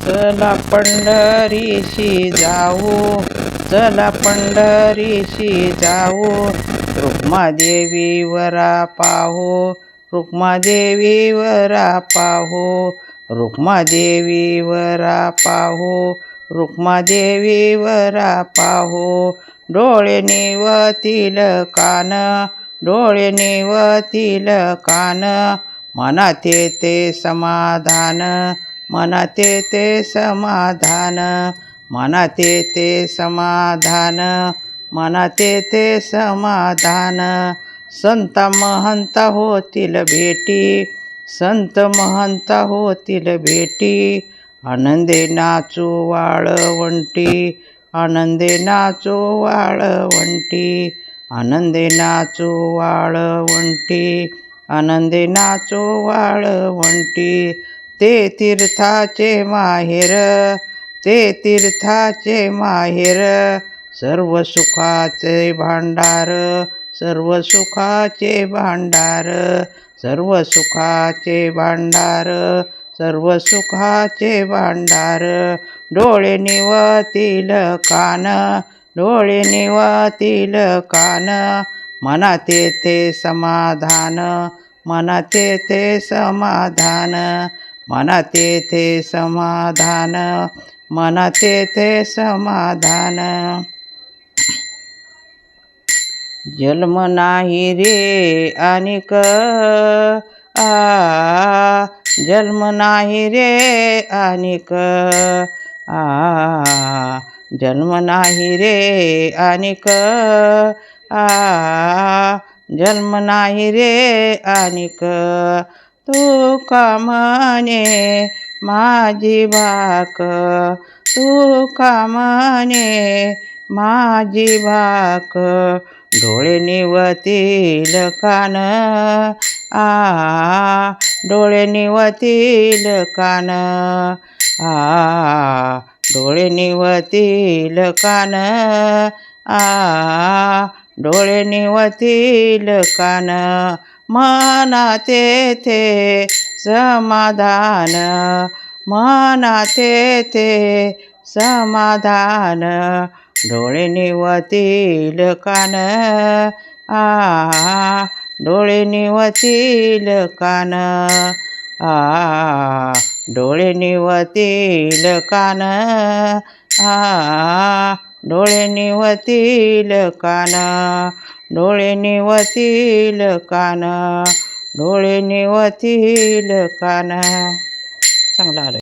चला पंढरीशी जाऊ, चला पंढरीशी जाऊ, रुक्मादेवीवरा पाहू, रुक्मादेवीवरा पाहू, रुक्मादेवीवरा पाहू, रुक्मादेवीवरा पाहू. डोळे निवतील कान, डोळे निवतील कान, मनात येते समाधान, मनात येते समाधान, मनात येते समाधान, मनात येते समाधान. संत महंत होतील भेटी, संत महंत होतील भेटी, आनंदे नाचू वाळवंटी, आनंदे नाचू वाळवंटी, आनंदे नाचू वाळवंटी, आनंदे नाचू वाळवंटी. ते तीर्थाचे माहेर, ते तीर्थाचे माहेर, सर्व सुखाचे भांडार, सर्व सुखाचे भांडार, सर्व सुखाचे भांडार, सर्व सुखाचे भांडार. डोळे निवतील कान, डोळे निवतील कान, मनात येते समाधान, मनात येते समाधान, मनात येते समाधान, मनात येते समाधान. जन्म नाही रे अनिक, जन्म नाही रे अनिक, जन्म नाही रे अनिक, जन्म नाही रे अनिक. तुका म्हणे माझी भाक, तुका म्हणे माझी भाक, डोळे निवतील कान, डोळे निवतील कान, डोळे निवतील कान, डोळे निवतील कान. मनात येते समाधान, मनात येते समाधान, डोळे निवतील कान, डोळे निवतील कान, डोळे निवतील कान, डोळे निवतील कान, डोळे निवतील कान, डोळे निवतील कान. चांगलं आलं.